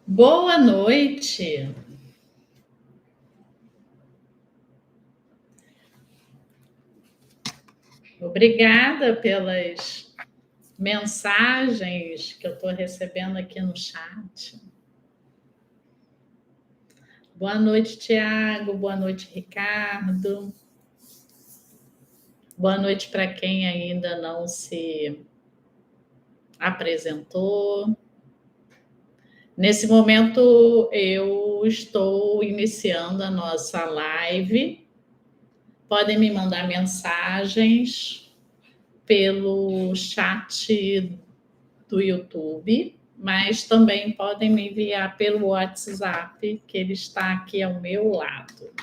Boa noite. Obrigada pelas mensagens que eu estou recebendo aqui no chat. Boa noite, Tiago. Boa noite, Ricardo. Boa noite para quem ainda não se apresentou. Nesse momento, eu estou iniciando a nossa live. Podem me mandar mensagens pelo chat do YouTube, mas também podem me enviar pelo WhatsApp, que ele está aqui ao meu lado.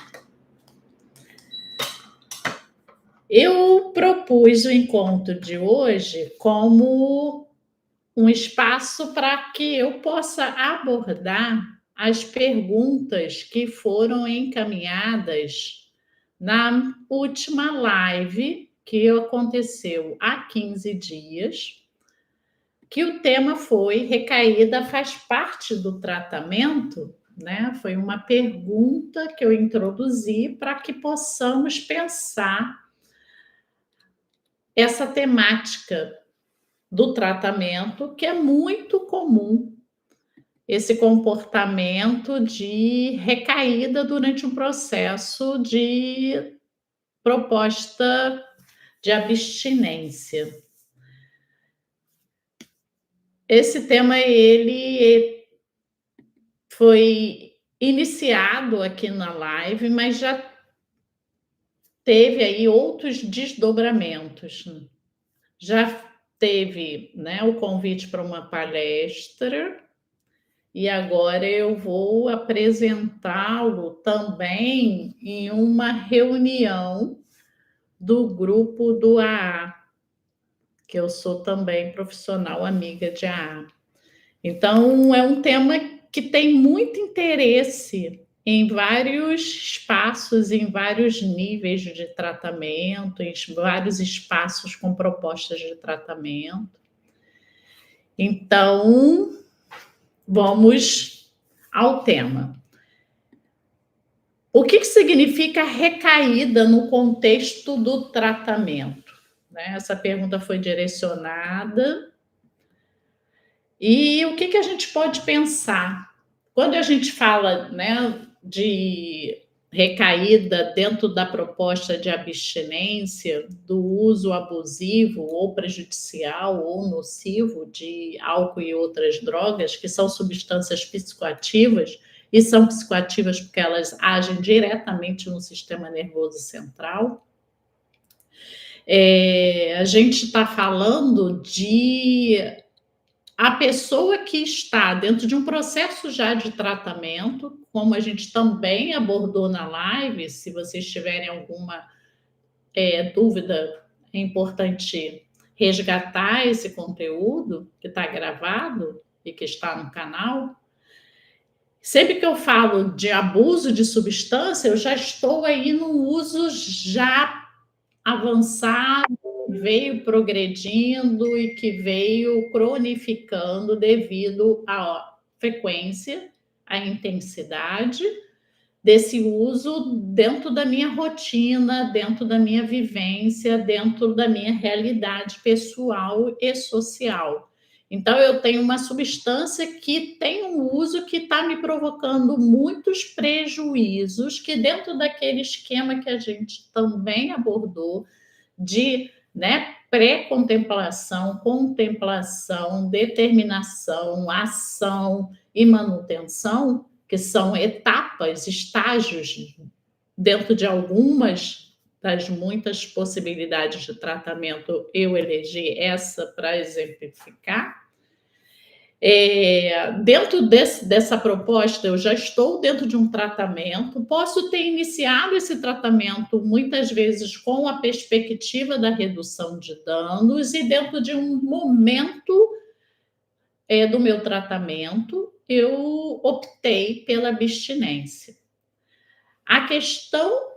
Eu propus o encontro de hoje como um espaço para que eu possa abordar as perguntas que foram encaminhadas na última live que aconteceu há 15 dias, que o tema foi: recaída faz parte do tratamento? Né? Foi uma pergunta que eu introduzi para que possamos pensar essa temática do tratamento, que é muito comum, esse comportamento de recaída durante um processo de proposta de abstinência. Esse tema, ele foi iniciado aqui na live, mas já teve aí outros desdobramentos. Já teve, né, o convite para uma palestra, e agora eu vou apresentá-lo também em uma reunião do grupo do AA, que eu sou também profissional amiga de AA. Então, é um tema que tem muito interesse em vários espaços, em vários níveis de tratamento, em vários espaços com propostas de tratamento. Então, vamos ao tema. O que significa recaída no contexto do tratamento? Essa pergunta foi direcionada. E o que a gente pode pensar? Quando a gente fala, né, de recaída dentro da proposta de abstinência, do uso abusivo ou prejudicial ou nocivo de álcool e outras drogas, que são substâncias psicoativas, e são psicoativas porque elas agem diretamente no sistema nervoso central, a gente está falando de a pessoa que está dentro de um processo já de tratamento, como a gente também abordou na live. Se vocês tiverem alguma dúvida, é importante resgatar esse conteúdo que está gravado e que está no canal. Sempre que eu falo de abuso de substância, eu já estou aí no uso já avançado, veio progredindo e que veio cronificando devido à frequência, à intensidade desse uso dentro da minha rotina, dentro da minha vivência, dentro da minha realidade pessoal e social. Então, eu tenho uma substância que tem um uso que está me provocando muitos prejuízos, que dentro daquele esquema que a gente também abordou, de, né, pré-contemplação, contemplação, determinação, ação e manutenção, que são etapas, estágios dentro de algumas das muitas possibilidades de tratamento. Eu elegi essa para exemplificar. Dentro dessa proposta, eu já estou dentro de um tratamento, posso ter iniciado esse tratamento muitas vezes com a perspectiva da redução de danos, e dentro de um momento do meu tratamento, eu optei pela abstinência. A questão,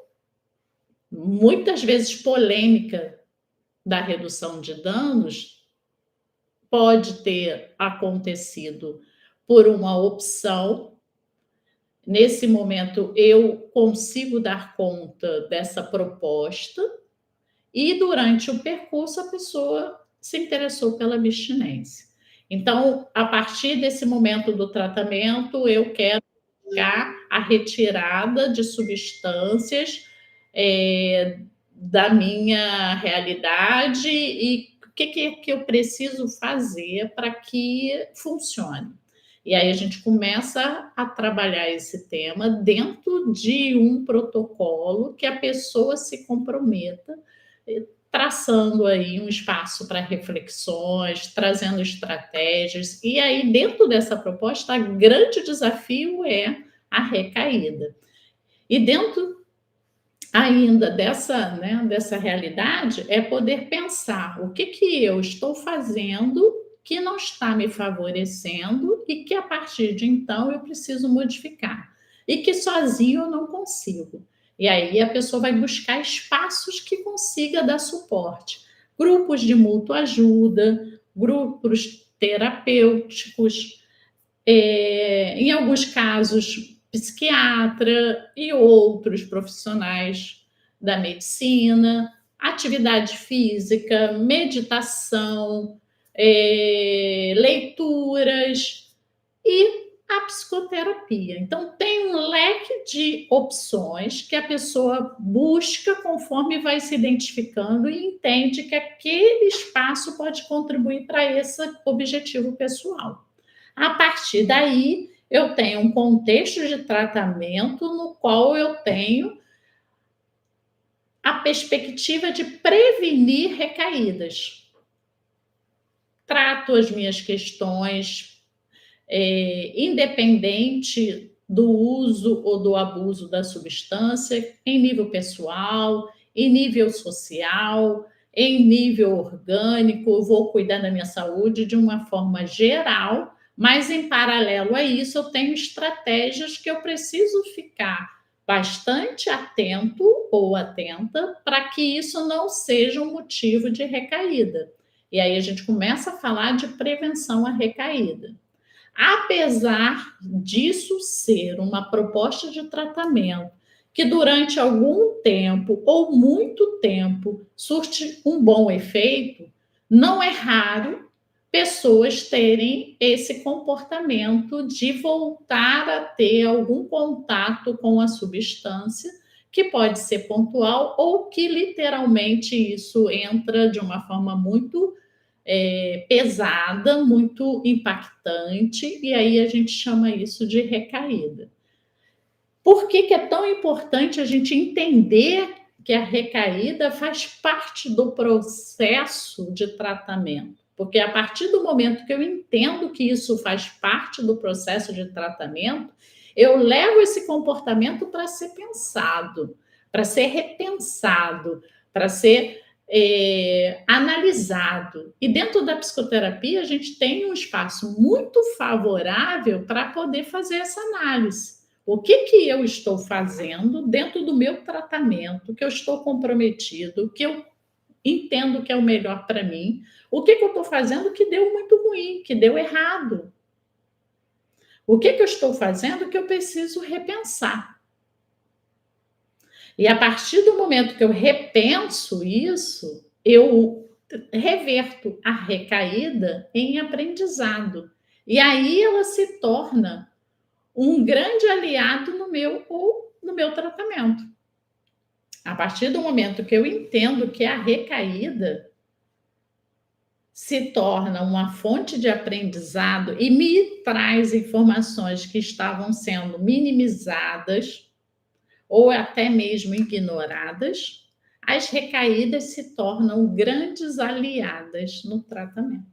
muitas vezes polêmica, da redução de danos pode ter acontecido por uma opção. Nesse momento, eu consigo dar conta dessa proposta, e durante o percurso, a pessoa se interessou pela abstinência. Então, a partir desse momento do tratamento, eu quero buscar a retirada de substâncias da minha realidade e o que eu preciso fazer para que funcione. E aí a gente começa a trabalhar esse tema dentro de um protocolo que a pessoa se comprometa, traçando aí um espaço para reflexões, trazendo estratégias. E aí, dentro dessa proposta, o grande desafio é a recaída. E dentro ainda dessa realidade, é poder pensar o que eu estou fazendo que não está me favorecendo e que, a partir de então, eu preciso modificar. E que sozinho eu não consigo. E aí a pessoa vai buscar espaços que consiga dar suporte. Grupos de mútua ajuda, grupos terapêuticos, em alguns casos, psiquiatra e outros profissionais da medicina, atividade física, meditação, leituras e a psicoterapia. Então, tem um leque de opções que a pessoa busca conforme vai se identificando e entende que aquele espaço pode contribuir para esse objetivo pessoal. A partir daí, eu tenho um contexto de tratamento no qual eu tenho a perspectiva de prevenir recaídas. Trato as minhas questões, independente do uso ou do abuso da substância, em nível pessoal, em nível social, em nível orgânico, vou cuidar da minha saúde de uma forma geral, mas em paralelo a isso, eu tenho estratégias que eu preciso ficar bastante atento ou atenta para que isso não seja um motivo de recaída. E aí a gente começa a falar de prevenção à recaída. Apesar disso ser uma proposta de tratamento que durante algum tempo ou muito tempo surte um bom efeito, não é raro pessoas terem esse comportamento de voltar a ter algum contato com a substância, que pode ser pontual ou que literalmente isso entra de uma forma muito pesada, muito impactante, e aí a gente chama isso de recaída. Por que é tão importante a gente entender que a recaída faz parte do processo de tratamento? Porque a partir do momento que eu entendo que isso faz parte do processo de tratamento, eu levo esse comportamento para ser pensado, para ser repensado, para ser analisado. E dentro da psicoterapia, a gente tem um espaço muito favorável para poder fazer essa análise. O que eu estou fazendo dentro do meu tratamento, que eu estou comprometido, que eu entendo que é o melhor para mim, o que eu estou fazendo que deu muito ruim, que deu errado. O que eu estou fazendo que eu preciso repensar. E a partir do momento que eu repenso isso, eu reverto a recaída em aprendizado. E aí ela se torna um grande aliado no meu tratamento. A partir do momento que eu entendo que a recaída se torna uma fonte de aprendizado e me traz informações que estavam sendo minimizadas ou até mesmo ignoradas, as recaídas se tornam grandes aliadas no tratamento.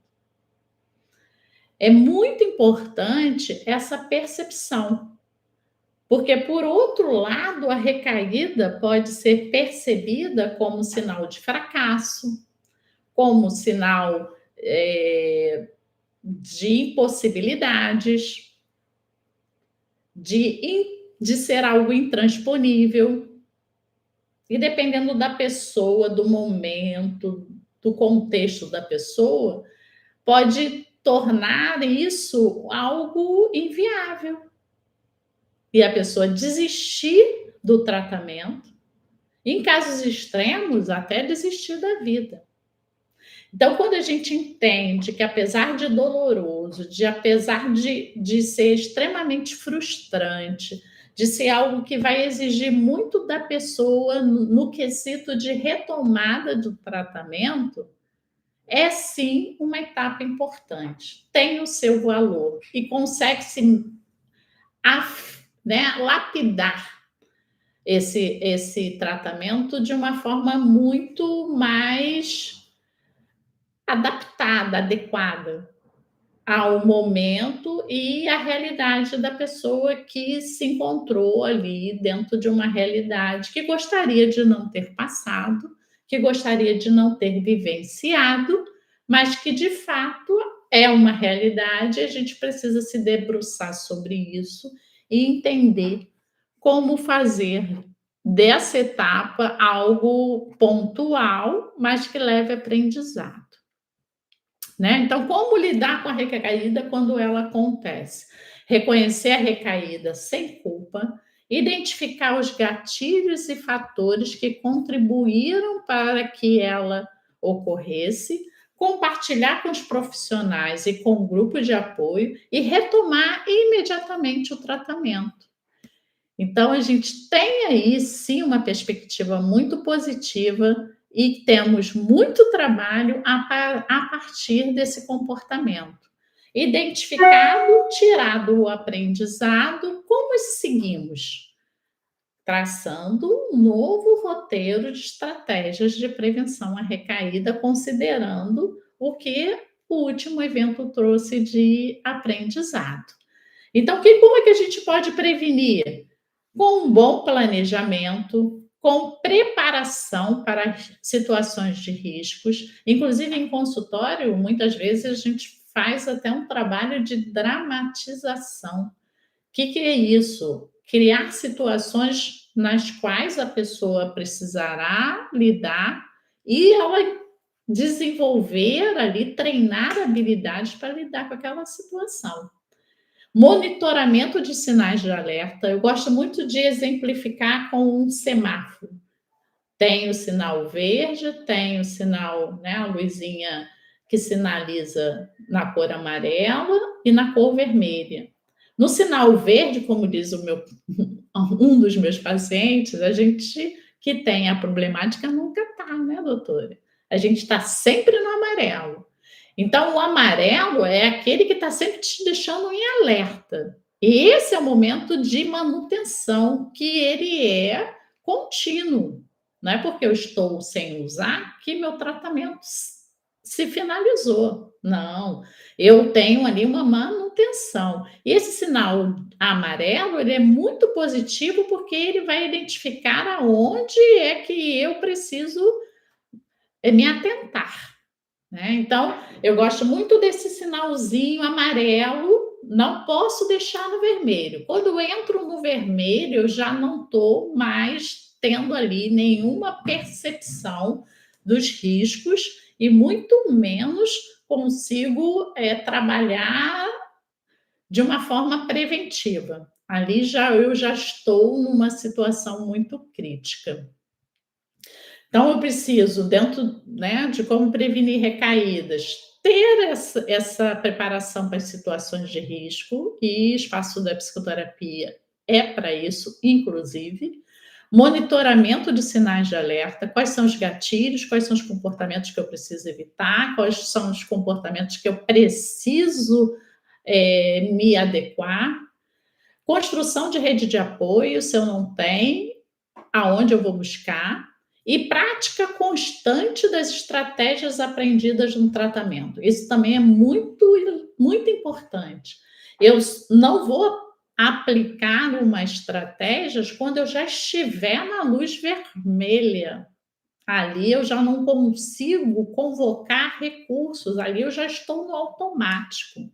É muito importante essa percepção, porque, por outro lado, a recaída pode ser percebida como sinal de fracasso, como sinal de impossibilidades, de ser algo intransponível. E dependendo da pessoa, do momento, do contexto da pessoa, pode tornar isso algo inviável e a pessoa desistir do tratamento, em casos extremos, até desistir da vida. Então, quando a gente entende que, apesar de doloroso, apesar de ser extremamente frustrante, de ser algo que vai exigir muito da pessoa no quesito de retomada do tratamento, é sim uma etapa importante, tem o seu valor e consegue-se lapidar esse tratamento de uma forma muito mais adaptada, adequada ao momento e à realidade da pessoa que se encontrou ali dentro de uma realidade que gostaria de não ter passado, que gostaria de não ter vivenciado, mas que de fato é uma realidade e a gente precisa se debruçar sobre isso e entender como fazer dessa etapa algo pontual, mas que leve aprendizado. Né? Então, como lidar com a recaída quando ela acontece? Reconhecer a recaída sem culpa, identificar os gatilhos e fatores que contribuíram para que ela ocorresse, compartilhar com os profissionais e com o grupo de apoio e retomar imediatamente o tratamento. Então, a gente tem aí sim uma perspectiva muito positiva e temos muito trabalho a partir desse comportamento. Identificado, tirado o aprendizado, como seguimos? Traçando um novo roteiro de estratégias de prevenção à recaída, considerando o que o último evento trouxe de aprendizado. Então, como é que a gente pode prevenir? Com um bom planejamento, com preparação para situações de riscos. Inclusive, em consultório, muitas vezes a gente faz até um trabalho de dramatização. O que é isso? Criar situações nas quais a pessoa precisará lidar e ela desenvolver ali, treinar habilidades para lidar com aquela situação. Monitoramento de sinais de alerta. Eu gosto muito de exemplificar com um semáforo. Tem o sinal verde, tem o sinal, né, a luzinha que sinaliza na cor amarela e na cor vermelha. No sinal verde, como diz um dos meus pacientes, a gente que tem a problemática nunca está, né, doutora? A gente está sempre no amarelo. Então, o amarelo é aquele que está sempre te deixando em alerta. E esse é o momento de manutenção, que ele é contínuo. Não é porque eu estou sem usar que meu tratamento se finalizou. Não, eu tenho ali uma manutenção. E esse sinal amarelo, ele é muito positivo porque ele vai identificar aonde é que eu preciso me atentar. Né? Então, eu gosto muito desse sinalzinho amarelo, não posso deixar no vermelho. Quando eu entro no vermelho, eu já não estou mais tendo ali nenhuma percepção dos riscos e muito menos consigo trabalhar de uma forma preventiva. Ali eu já estou numa situação muito crítica. Então, eu preciso, dentro, né, de como prevenir recaídas, ter essa preparação para as situações de risco, e espaço da psicoterapia é para isso, inclusive. Monitoramento de sinais de alerta, quais são os gatilhos, quais são os comportamentos que eu preciso evitar, quais são os comportamentos que eu preciso me adequar. Construção de rede de apoio, se eu não tenho, aonde eu vou buscar, e prática constante das estratégias aprendidas no tratamento. Isso também é muito, muito importante. Eu não vou aplicar uma estratégia quando eu já estiver na luz vermelha. Ali eu já não consigo convocar recursos, ali eu já estou no automático.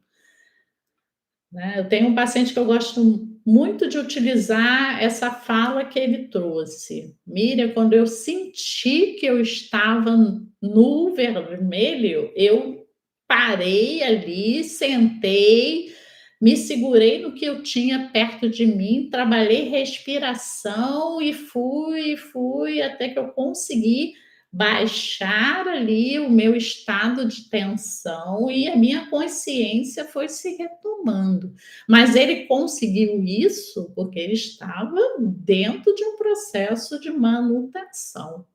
Né? Eu tenho um paciente que eu gosto muito de utilizar essa fala que ele trouxe. Miriam, quando eu senti que eu estava no vermelho, eu parei ali, sentei, me segurei no que eu tinha perto de mim, trabalhei respiração e fui até que eu consegui baixar ali o meu estado de tensão e a minha consciência foi se retomando. Mas ele conseguiu isso porque ele estava dentro de um processo de manutenção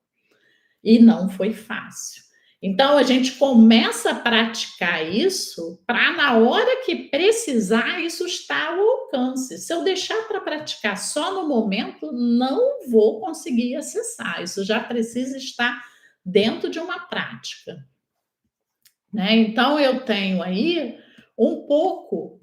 e não foi fácil. Então a gente começa a praticar isso para na hora que precisar isso estar ao alcance. Se eu deixar para praticar só no momento, não vou conseguir acessar. Isso já precisa estar dentro de uma prática, né? Então eu tenho aí um pouco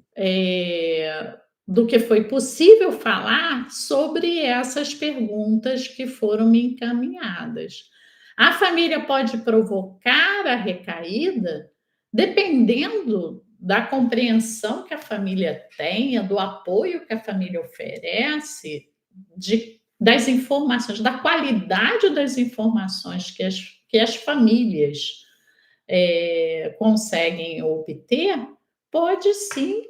do que foi possível falar sobre essas perguntas que foram me encaminhadas. A família pode provocar a recaída dependendo da compreensão que a família tenha, do apoio que a família oferece, das informações, da qualidade das informações que as famílias conseguem obter, pode sim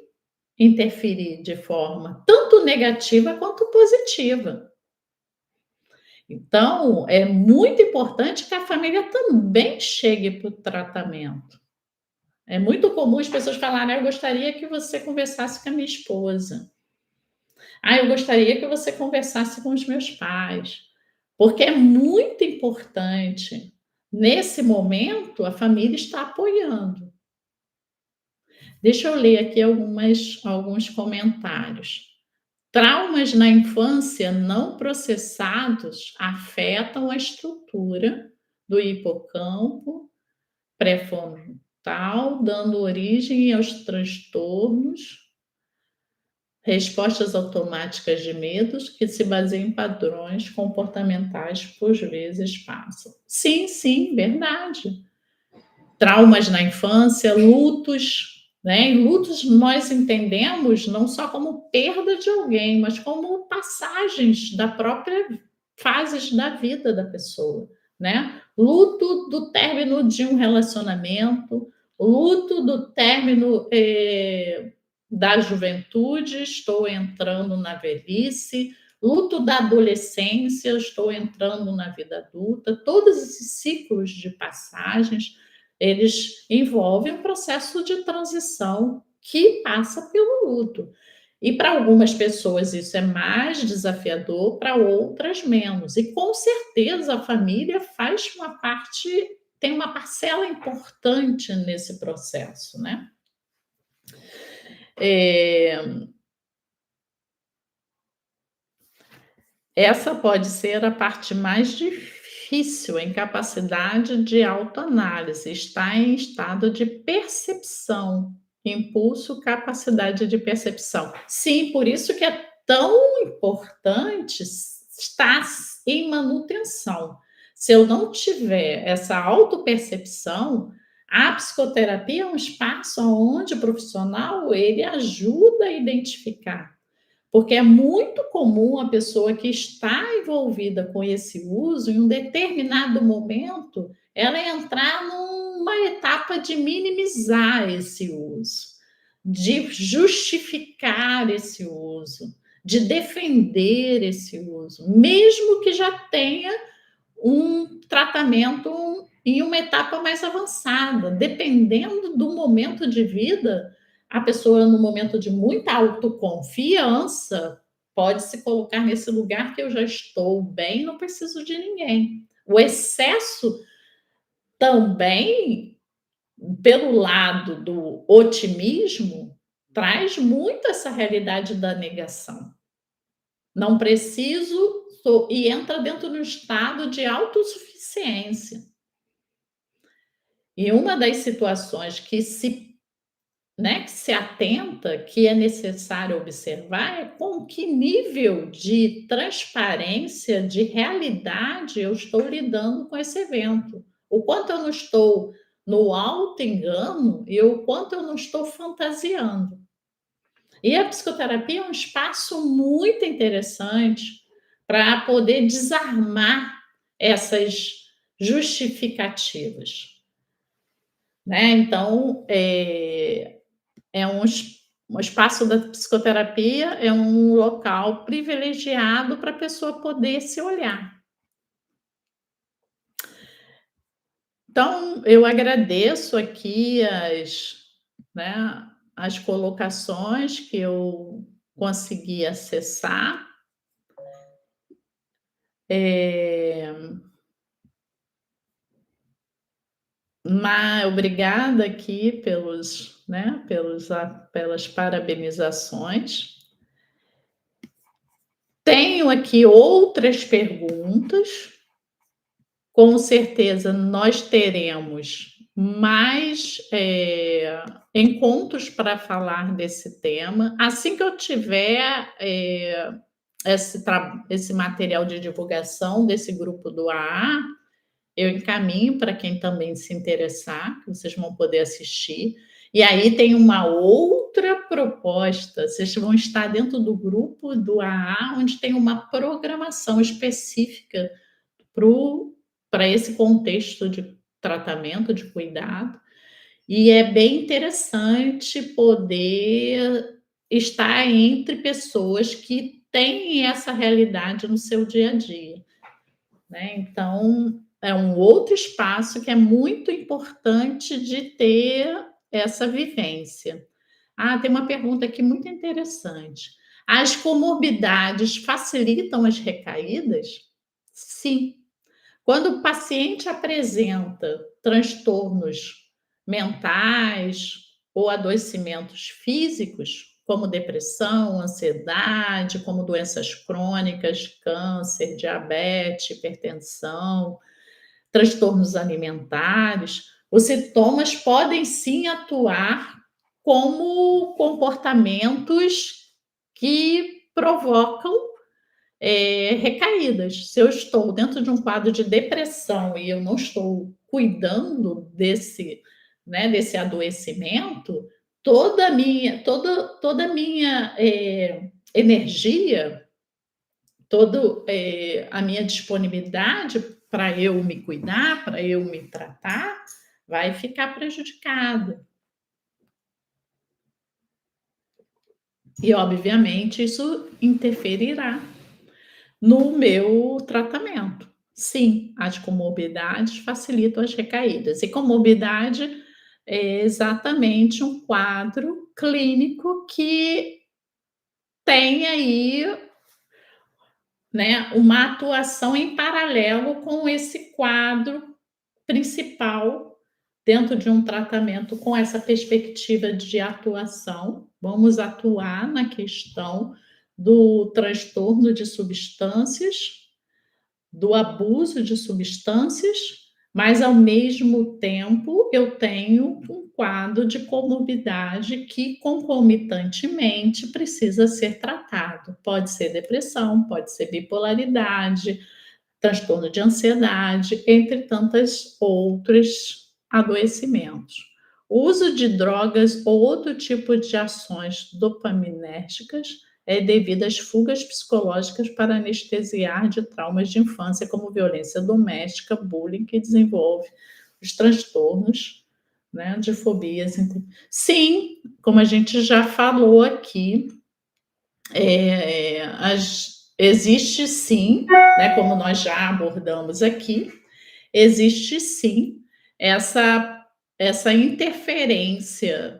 interferir de forma tanto negativa quanto positiva. Então, é muito importante que a família também chegue para o tratamento. É muito comum as pessoas falarem: eu gostaria que você conversasse com a minha esposa. Eu gostaria que você conversasse com os meus pais. Porque é muito importante, nesse momento, a família está apoiando. Deixa eu ler aqui alguns comentários. Traumas na infância não processados afetam a estrutura do hipocampo pré-frontal, dando origem aos transtornos, respostas automáticas de medos que se baseiam em padrões comportamentais por vezes passam. Sim, sim, verdade. Traumas na infância, lutos, né? E lutos nós entendemos não só como perda de alguém, mas como passagens da própria fases da vida da pessoa, né? Luto do término de um relacionamento, luto do término da juventude, estou entrando na velhice, luto da adolescência, estou entrando na vida adulta, todos esses ciclos de passagens eles envolvem um processo de transição que passa pelo luto. E para algumas pessoas isso é mais desafiador, para outras menos. E com certeza a família faz uma parte, tem uma parcela importante nesse processo, né? Essa pode ser a parte mais difícil, a incapacidade de autoanálise, está em estado de percepção, impulso, capacidade de percepção. Sim, por isso que é tão importante estar em manutenção. Se eu não tiver essa autopercepção, a psicoterapia é um espaço onde o profissional ele ajuda a identificar, porque é muito comum a pessoa que está envolvida com esse uso, em um determinado momento, ela entrar numa etapa de minimizar esse uso, de justificar esse uso, de defender esse uso, mesmo que já tenha um tratamento em uma etapa mais avançada, dependendo do momento de vida. A pessoa, no momento de muita autoconfiança, pode se colocar nesse lugar que eu já estou bem, não preciso de ninguém. O excesso também, pelo lado do otimismo, traz muito essa realidade da negação. Não preciso, e entra dentro do estado de autossuficiência. E uma das situações que se atenta, que é necessário observar, é com que nível de transparência, de realidade eu estou lidando com esse evento. O quanto eu não estou no auto-engano e o quanto eu não estou fantasiando. E a psicoterapia é um espaço muito interessante para poder desarmar essas justificativas. né? Então, é um espaço da psicoterapia, é um local privilegiado para a pessoa poder se olhar. Então, eu agradeço aqui né, as colocações que eu consegui acessar. Eh, obrigada aqui pelas parabenizações. Tenho aqui outras perguntas. Com certeza nós teremos mais, encontros para falar desse tema. Assim que eu tiver, esse material de divulgação desse grupo do AA, eu encaminho para quem também se interessar, que vocês vão poder assistir. E aí tem uma outra proposta, vocês vão estar dentro do grupo do AA, onde tem uma programação específica para esse contexto de tratamento, de cuidado, e é bem interessante poder estar entre pessoas que têm essa realidade no seu dia a dia, né? Então, é um outro espaço que é muito importante de ter essa vivência. Ah, tem uma pergunta aqui muito interessante. As comorbidades facilitam as recaídas? Sim. Quando o paciente apresenta transtornos mentais ou adoecimentos físicos, como depressão, ansiedade, como doenças crônicas, câncer, diabetes, hipertensão, transtornos alimentares, os sintomas podem sim atuar como comportamentos que provocam recaídas. Se eu estou dentro de um quadro de depressão e eu não estou cuidando desse adoecimento, toda a minha energia, toda a minha disponibilidade para eu me cuidar, para eu me tratar, vai ficar prejudicada. E, obviamente, isso interferirá no meu tratamento. Sim, as comorbidades facilitam as recaídas. E comorbidade é exatamente um quadro clínico que tem aí, né, uma atuação em paralelo com esse quadro principal dentro de um tratamento com essa perspectiva de atuação. Vamos atuar na questão do transtorno de substâncias, do abuso de substâncias, mas ao mesmo tempo eu tenho um quadro de comorbidade que concomitantemente precisa ser tratado. Pode ser depressão, pode ser bipolaridade, transtorno de ansiedade, entre tantos outros adoecimentos. O uso de drogas ou outro tipo de ações dopaminérgicas é devido às fugas psicológicas para anestesiar de traumas de infância, como violência doméstica, bullying, que desenvolve os transtornos, né, de fobias. Sim, como a gente já falou aqui, existe sim, né, como nós já abordamos aqui, existe sim essa interferência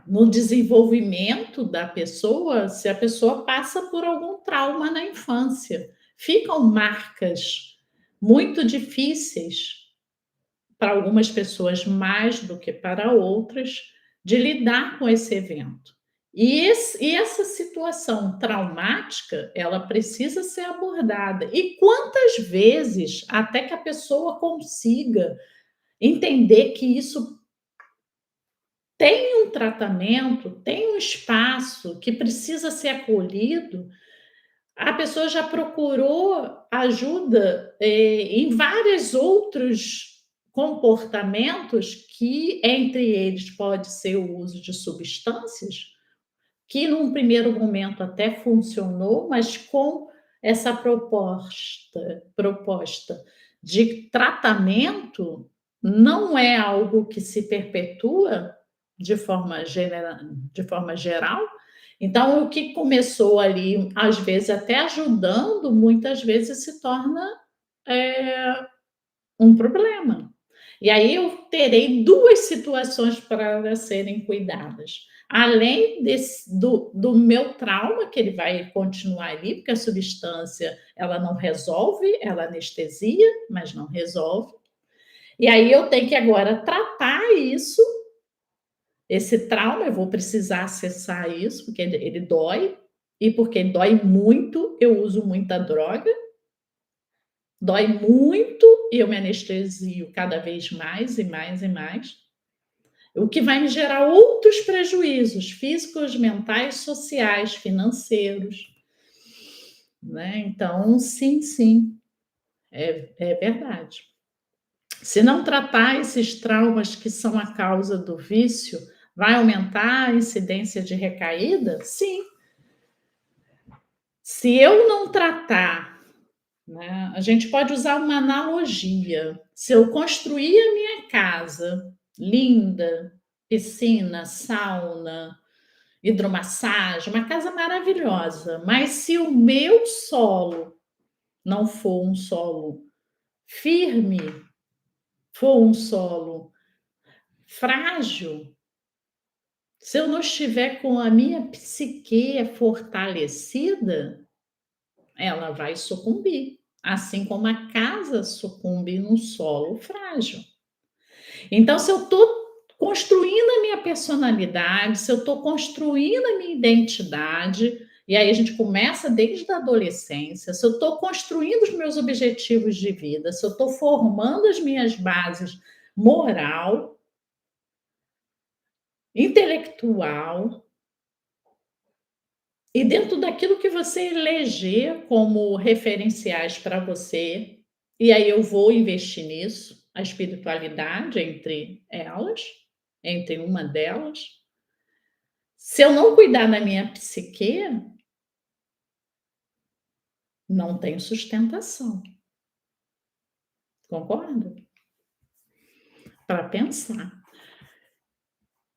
no desenvolvimento da pessoa, se a pessoa passa por algum trauma na infância. Ficam marcas muito difíceis para algumas pessoas, mais do que para outras, de lidar com esse evento. E essa situação traumática, ela precisa ser abordada. E quantas vezes, até que a pessoa consiga entender que isso tem um tratamento, tem um espaço que precisa ser acolhido, a pessoa já procurou ajuda em vários outros comportamentos que, entre eles, pode ser o uso de substâncias, que num primeiro momento até funcionou, mas com essa proposta de tratamento, não é algo que se perpetua de forma geral. Então, o que começou ali, às vezes até ajudando, muitas vezes se torna, eh, um problema. E aí eu terei 2 situações para serem cuidadas. Além do meu trauma, que ele vai continuar ali, porque a substância, ela não resolve, ela anestesia, mas não resolve. E aí eu tenho que agora tratar isso, esse trauma, eu vou precisar acessar isso, porque ele dói, e porque dói muito, eu uso muita droga, dói muito e eu me anestesio cada vez mais e mais e mais, o que vai me gerar outros prejuízos físicos, mentais, sociais, financeiros, né. Então, sim, sim, é verdade. Se não tratar esses traumas que são a causa do vício, vai aumentar a incidência de recaída? Sim. Se eu não tratar, né, a gente pode usar uma analogia. Se eu construir a minha casa linda, piscina, sauna, hidromassagem, uma casa maravilhosa, mas se o meu solo não for um solo firme, for um solo frágil, se eu não estiver com a minha psique fortalecida, ela vai sucumbir, assim como a casa sucumbe num solo frágil. Então, se eu estou construindo a minha personalidade, se eu estou construindo a minha identidade, e aí a gente começa desde a adolescência, se eu estou construindo os meus objetivos de vida, se eu estou formando as minhas bases moral, intelectual, e dentro daquilo que você eleger como referenciais para você, e aí eu vou investir nisso, a espiritualidade entre uma delas. Se eu não cuidar da minha psique, não tenho sustentação. Concorda? Para pensar.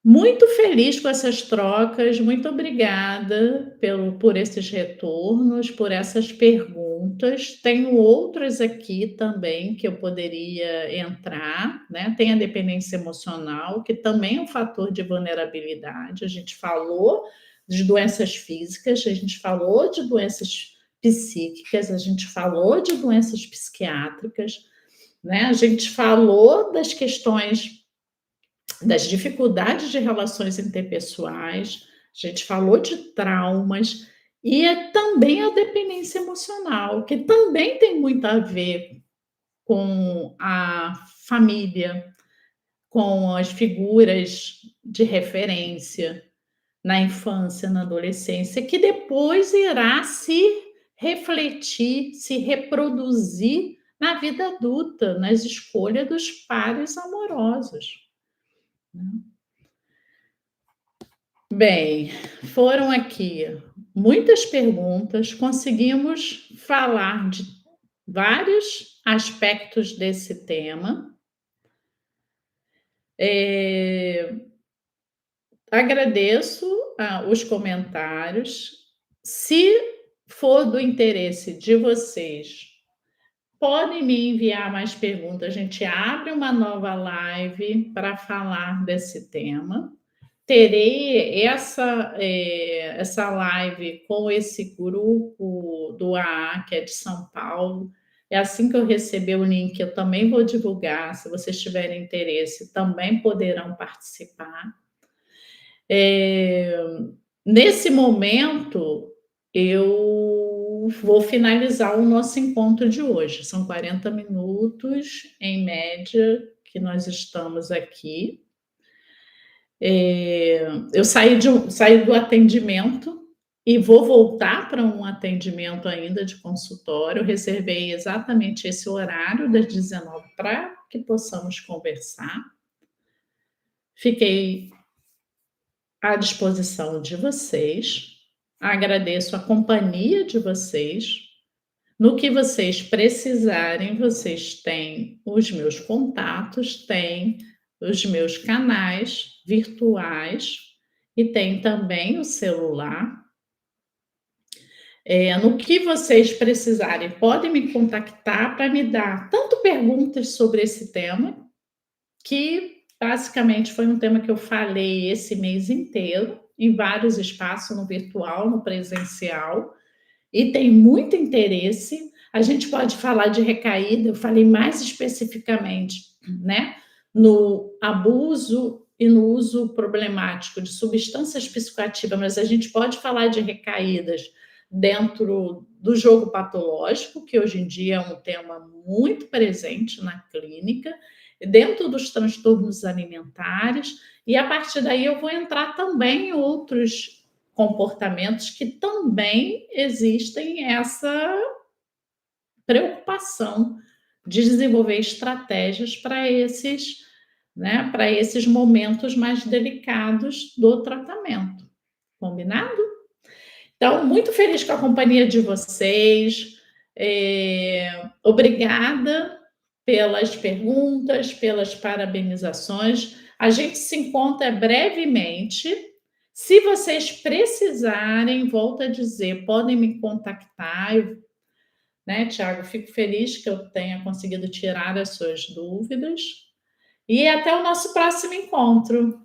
Muito feliz com essas trocas, muito obrigada por esses retornos, por essas perguntas. Tenho outras aqui também que eu poderia entrar, né? Tem a dependência emocional, que também é um fator de vulnerabilidade. A gente falou de doenças físicas, a gente falou de doenças psíquicas, a gente falou de doenças psiquiátricas, né? A gente falou das questões das dificuldades de relações interpessoais, a gente falou de traumas e também a dependência emocional, que também tem muito a ver com a família, com as figuras de referência na infância, na adolescência, que depois irá se refletir, se reproduzir na vida adulta, nas escolhas dos pares amorosos, né. Bem, foram aqui muitas perguntas, conseguimos falar de vários aspectos desse tema. Eh, Agradeço, os comentários. Se for do interesse de vocês, podem me enviar mais perguntas, a gente abre uma nova live para falar desse tema. Terei essa live com esse grupo do AA, que é de São Paulo. É assim que eu receber o link, eu também vou divulgar. Se vocês tiverem interesse, também poderão participar. Eh, Nesse momento, eu vou finalizar o nosso encontro de hoje. São 40 minutos, em média, que nós estamos aqui. Eu saí do atendimento e vou voltar para um atendimento ainda de consultório. Eu reservei exatamente esse horário das 19 para que possamos conversar. Fiquei à disposição de vocês. Agradeço a companhia de vocês. No que vocês precisarem, vocês têm os meus contatos, têm os meus canais virtuais e tem também o celular. No que vocês precisarem, podem me contactar para me dar tanto perguntas sobre esse tema, que basicamente foi um tema que eu falei esse mês inteiro, em vários espaços, no virtual, no presencial, e tem muito interesse. A gente pode falar de recaída, eu falei mais especificamente, né, no abuso e no uso problemático de substâncias psicoativas, mas a gente pode falar de recaídas dentro do jogo patológico, que hoje em dia é um tema muito presente na clínica, dentro dos transtornos alimentares, e a partir daí eu vou entrar também em outros comportamentos que também existem essa preocupação de desenvolver estratégias para esses, né, para esses momentos mais delicados do tratamento. Combinado? Então, muito feliz com a companhia de vocês. Obrigada pelas perguntas, pelas parabenizações. A gente se encontra brevemente. Se vocês precisarem, volto a dizer, podem me contactar, né, Tiago? Fico feliz que eu tenha conseguido tirar as suas dúvidas. E até o nosso próximo encontro.